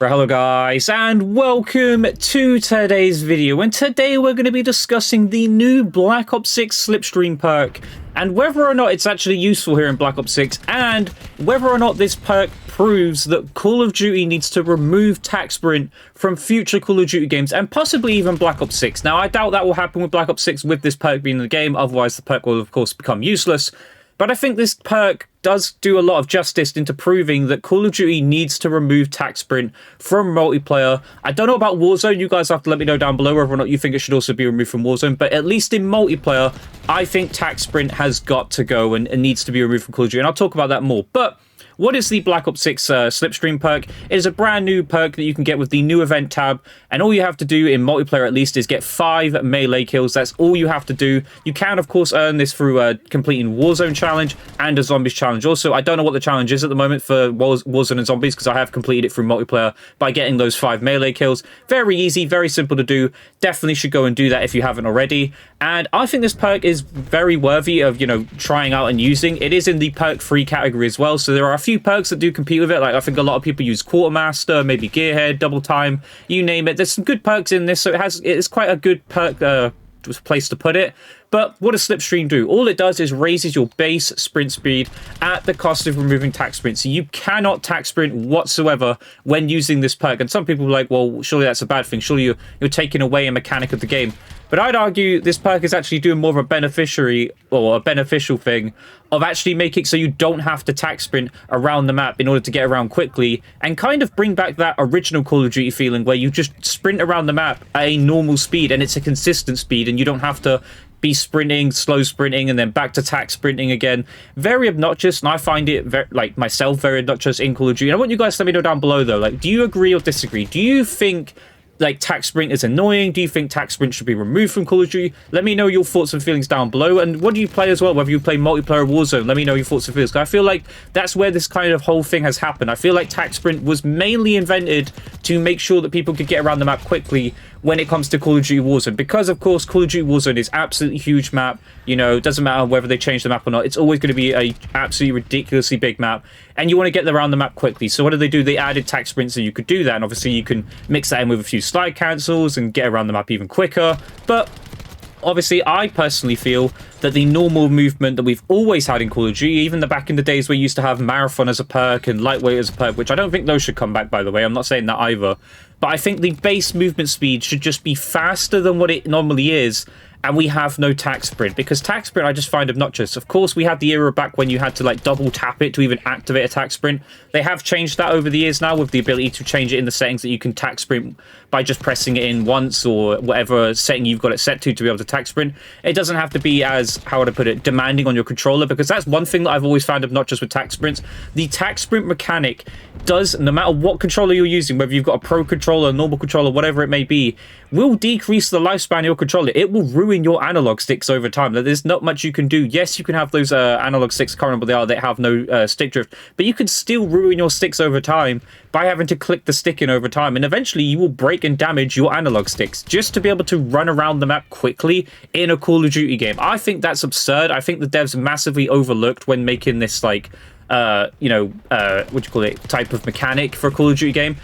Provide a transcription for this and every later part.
Hello guys, and welcome to today's video. And today we're going to be discussing the new Black Ops 6 Slipstream Perk and whether or not it's actually useful here in Black Ops 6, and whether or not this perk proves that Call of Duty needs to remove Tac-Sprint from future Call of Duty games and possibly even Black Ops 6. Now, I doubt that will happen with Black Ops 6 with this perk being in the game, otherwise the perk will of course become useless. But I think this perk does do a lot of justice into proving that Call of Duty needs to remove Tac-Sprint from multiplayer. I don't know about Warzone. You guys have to let me know down below whether or not you think it should also be removed from Warzone. But at least in multiplayer, I think Tac-Sprint has got to go and needs to be removed from Call of Duty. And I'll talk about that more. But what is the Black Ops 6 Slipstream perk? It is a brand new perk that you can get with the new event tab, and all you have to do in multiplayer at least is get 5 melee kills. That's all you have to do. You can of course earn this through completing Warzone challenge and a Zombies challenge. Also, I don't know what the challenge is at the moment for Warzone and Zombies because I have completed it through multiplayer by getting those 5 melee kills. Very easy, very simple to do. Definitely should go and do that if you haven't already. And I think this perk is very worthy of, you know, trying out and using. It is in the perk free category as well, so there are a few perks that do compete with it. Like I think a lot of people use Quartermaster, maybe Gearhead, Double Time, you name it. There's some good perks in this, so it's quite a good perk place to put it. But what does Slipstream do? All it does is raises your base sprint speed at the cost of removing Tac-Sprint. So you cannot Tac-Sprint whatsoever when using this perk. And some people are like, well, surely that's a bad thing. Surely you're taking away a mechanic of the game. But I'd argue this perk is actually doing more of a beneficial thing of actually making it so you don't have to Tac-Sprint around the map in order to get around quickly, and kind of bring back that original Call of Duty feeling where you just sprint around the map at a normal speed and it's a consistent speed and you don't have to be sprinting, slow sprinting, and then back to Tac-Sprinting again. Very obnoxious, and I find it very obnoxious in Call of Duty. And I want you guys to let me know down below though, like, do you agree or disagree? Do you think like Tac-Sprint is annoying? Do you think Tac-Sprint should be removed from Call of Duty? Let me know your thoughts and feelings down below. And what do you play as well? Whether you play multiplayer or Warzone, let me know your thoughts and feelings. I feel like that's where this kind of whole thing has happened. I feel like Tac-Sprint was mainly invented to make sure that people could get around the map quickly when it comes to Call of Duty Warzone, because of course Call of Duty Warzone is absolutely huge map. You know, it doesn't matter whether they change the map or not, it's always going to be a absolutely ridiculously big map, and you want to get around the map quickly. So what did they do? They added Tac-Sprint so you could do that, and obviously you can mix that in with a few slide cancels and get around the map even quicker. But obviously, I personally feel that the normal movement that we've always had in Call of Duty, even back in the days where you used to have Marathon as a perk and Lightweight as a perk, which I don't think those should come back, by the way. I'm not saying that either. But I think the base movement speed should just be faster than what it normally is, and we have no Tac-Sprint, because Tac-Sprint I just find obnoxious. Of course, we had the era back when you had to like double tap it to even activate a Tac-Sprint. They have changed that over the years now with the ability to change it in the settings that you can Tac-Sprint by just pressing it in once or whatever setting you've got it set to be able to Tac-Sprint. It doesn't have to be as, how would I put it, demanding on your controller, because that's one thing that I've always found obnoxious with Tac-Sprints. The Tac-Sprint mechanic does, no matter what controller you're using, whether you've got a pro controller, a normal controller, whatever it may be, will decrease the lifespan of your controller. It will ruin your analog sticks over time. There's not much you can do. Yes, you can have those analog sticks, I can't remember what they are, that have no stick drift, but you can still ruin your sticks over time by having to click the stick in over time, and eventually you will break and damage your analog sticks just to be able to run around the map quickly in a Call of Duty game. I think that's absurd. I think the devs massively overlooked when making this like what do you call it, type of mechanic for a Call of Duty game.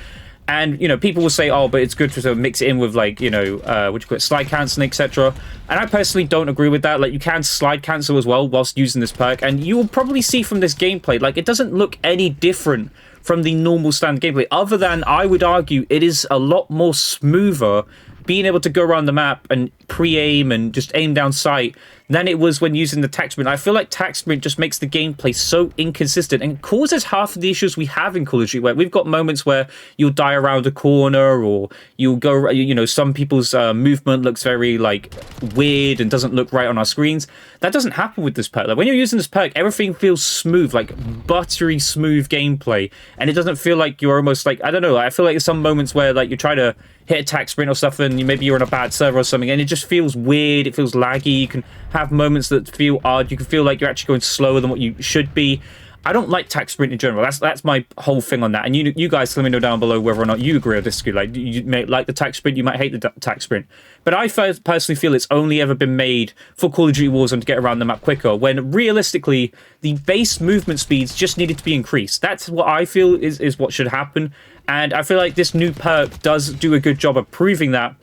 And, you know, people will say, oh, but it's good to sort of mix it in with, like, you know, what do you call it, slide cancelling, etc. And I personally don't agree with that. Like, you can slide cancel as well whilst using this perk. And you will probably see from this gameplay, like, it doesn't look any different from the normal standard gameplay, other than, I would argue, it is a lot more smoother being able to go around the map and pre-aim and just aim down sight than it was when using the Tac-Sprint. I feel like Tac-Sprint just makes the gameplay so inconsistent and causes half of the issues we have in Call of Duty, where we've got moments where you'll die around a corner, or you'll go, you know, some people's movement looks very like weird and doesn't look right on our screens. That doesn't happen with this perk. Like when you're using this perk, everything feels smooth, like buttery smooth gameplay, and it doesn't feel like you're almost like, I don't know, I feel like there's some moments where like you try to hit a Tac-Sprint or stuff and maybe you're on a bad server or something and it just feels weird, it feels laggy. You can have moments that feel odd, you can feel like you're actually going slower than what you should be. I don't like Tac-Sprint in general. That's my whole thing on that. And you guys let me know down below whether or not you agree or disagree. Like, you may like the Tac-Sprint, you might hate the Tac-Sprint. But I personally feel it's only ever been made for Call of Duty Warzone to get around the map quicker, when realistically, the base movement speeds just needed to be increased. That's what I feel is what should happen. And I feel like this new perk does do a good job of proving that,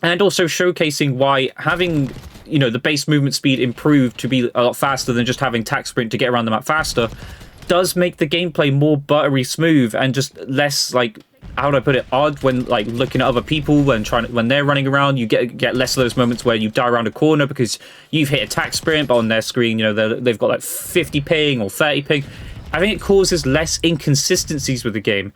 and also showcasing why having, you know, the base movement speed improved to be a lot faster than just having Tac-Sprint to get around the map faster does make the gameplay more buttery smooth and just less, like, how do I put it, odd when, like, looking at other people when they're running around. You get less of those moments where you die around a corner because you've hit a Tac-Sprint, but on their screen, you know, they've got like 50 ping or 30 ping. I think it causes less inconsistencies with the game.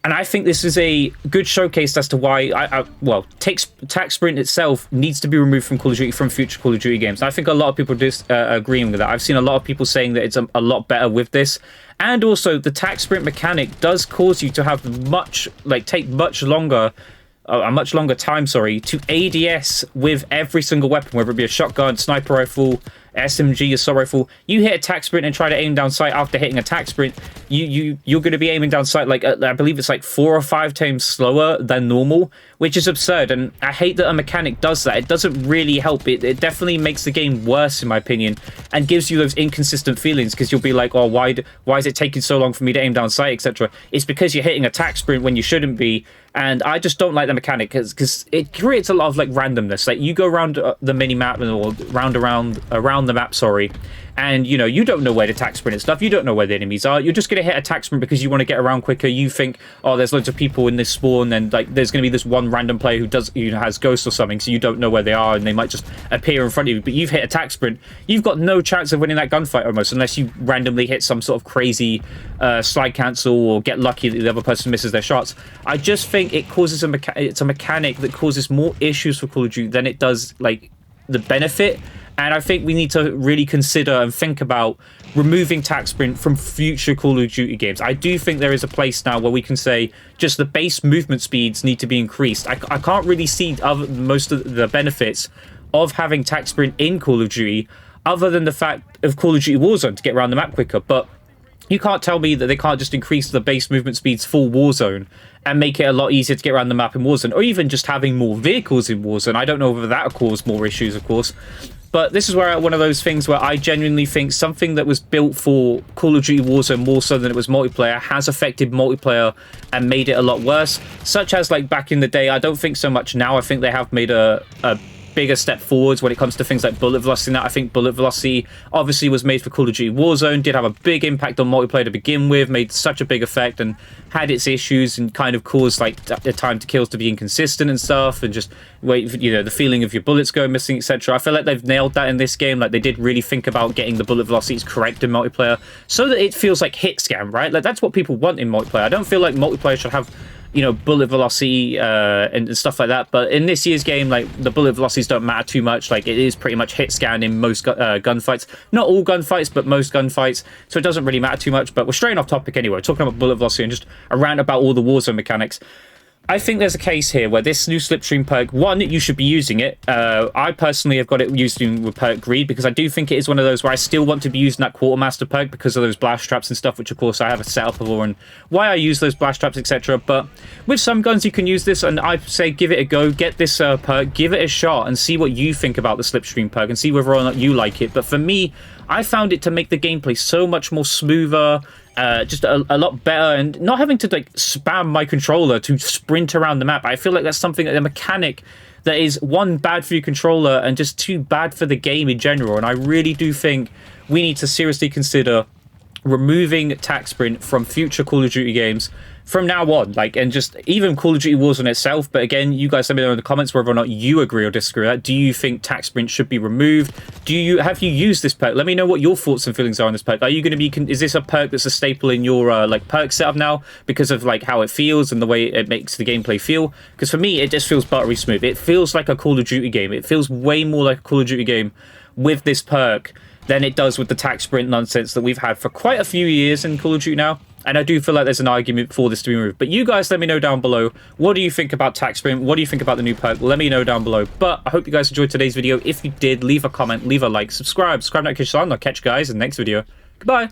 And I think this is a good showcase as to why well, Tac-Sprint itself needs to be removed from Call of Duty, from future Call of Duty games. And I think a lot of people are agreeing with that. I've seen a lot of people saying that it's a lot better with this. And also, the Tac-Sprint mechanic does cause you to have take much longer, a much longer time, to ADS with every single weapon, whether it be a shotgun, sniper rifle, SMG, assault rifle. You hit a Tac-Sprint and try to aim down sight after hitting a Tac-Sprint, you're going to be aiming down sight like I believe it's like 4 or 5 times slower than normal, which is absurd. And I hate that a mechanic does that. It doesn't really help. It definitely makes the game worse, in my opinion, and gives you those inconsistent feelings, because you'll be like, oh, why is it taking so long for me to aim down sight, etc. It's because you're hitting a Tac-Sprint when you shouldn't be. And I just don't like the mechanic because it creates a lot of like randomness. Like, you go around the mini map or around the map, and you know, you don't know where the Tac-Sprint and stuff. You don't know where the enemies are. You're just gonna hit a Tac-Sprint because you want to get around quicker. You think, oh, there's loads of people in this spawn, and like there's gonna be this one random player who has ghosts or something, so you don't know where they are, and they might just appear in front of you. But you've hit a Tac-Sprint. You've got no chance of winning that gunfight almost, unless you randomly hit some sort of crazy slide cancel or get lucky that the other person misses their shots. I just think it causes it's a mechanic that causes more issues for Call of Duty than it does like the benefit. And I think we need to really consider and think about removing Tac-Sprint from future Call of Duty games. I do think there is a place now where we can say just the base movement speeds need to be increased. I can't really see most of the benefits of having Tac-Sprint in Call of Duty other than the fact of Call of Duty Warzone to get around the map quicker. But you can't tell me that they can't just increase the base movement speeds for Warzone and make it a lot easier to get around the map in Warzone, or even just having more vehicles in Warzone. I don't know whether that will cause more issues, of course. But this is where one of those things where I genuinely think something that was built for Call of Duty Warzone more so than it was multiplayer has affected multiplayer and made it a lot worse. Such as like back in the day, I don't think so much now. I think they have made a bigger step forwards when it comes to things like bullet velocity. Now, I think bullet velocity obviously was made for Call of Duty Warzone, did have a big impact on multiplayer to begin with, made such a big effect and had its issues and kind of caused like the time to kills to be inconsistent and stuff, and just you know, the feeling of your bullets going missing, etc. I feel like they've nailed that in this game. Like, they did really think about getting the bullet velocities correct in multiplayer so that it feels like hit scan, right? Like, that's what people want in multiplayer. I don't feel like multiplayer should have, you know, bullet velocity and stuff like that. But in this year's game, like, the bullet velocities don't matter too much. Like, it is pretty much hit scan in most gunfights. Not all gunfights, but most gunfights. So it doesn't really matter too much. But we're straying off topic anyway. We're talking about bullet velocity and just a rant about all the Warzone mechanics. I think there's a case here where this new Slipstream perk, one, you should be using it. I personally have got it used with perk Greed because I do think it is one of those where I still want to be using that Quartermaster perk because of those blast traps and stuff, which of course I have a setup of, and why I use those blast traps, etc. But with some guns you can use this, and I say give it a go, get this perk, give it a shot and see what you think about the Slipstream perk and see whether or not you like it. But for me, I found it to make the gameplay so much more smoother, just a lot better, and not having to like spam my controller to sprint around the map. I feel like that's something, a mechanic that is, one, bad for your controller and just two, bad for the game in general. And I really do think we need to seriously consider removing Tac-Sprint from future Call of Duty games from now on, like, and just even Call of Duty Warzone itself. But again, you guys let me know in the comments whether or not you agree or disagree with that. Do you think Tac-Sprint should be removed? Have you used this perk? Let me know what your thoughts and feelings are on this perk. Are you going to be, is this a perk that's a staple in your like perk setup now because of like how it feels and the way it makes the gameplay feel? Because for me, it just feels buttery smooth. It feels like a Call of Duty game. It feels way more like a Call of Duty game with this perk than it does with the Tac-Sprint nonsense that we've had for quite a few years in Call of Duty now. And I do feel like there's an argument for this to be removed. But you guys let me know down below. What do you think about Tac-Sprint? What do you think about the new perk? Let me know down below. But I hope you guys enjoyed today's video. If you did, leave a comment, leave a like, subscribe, notification on. I'll catch you guys in the next video. Goodbye.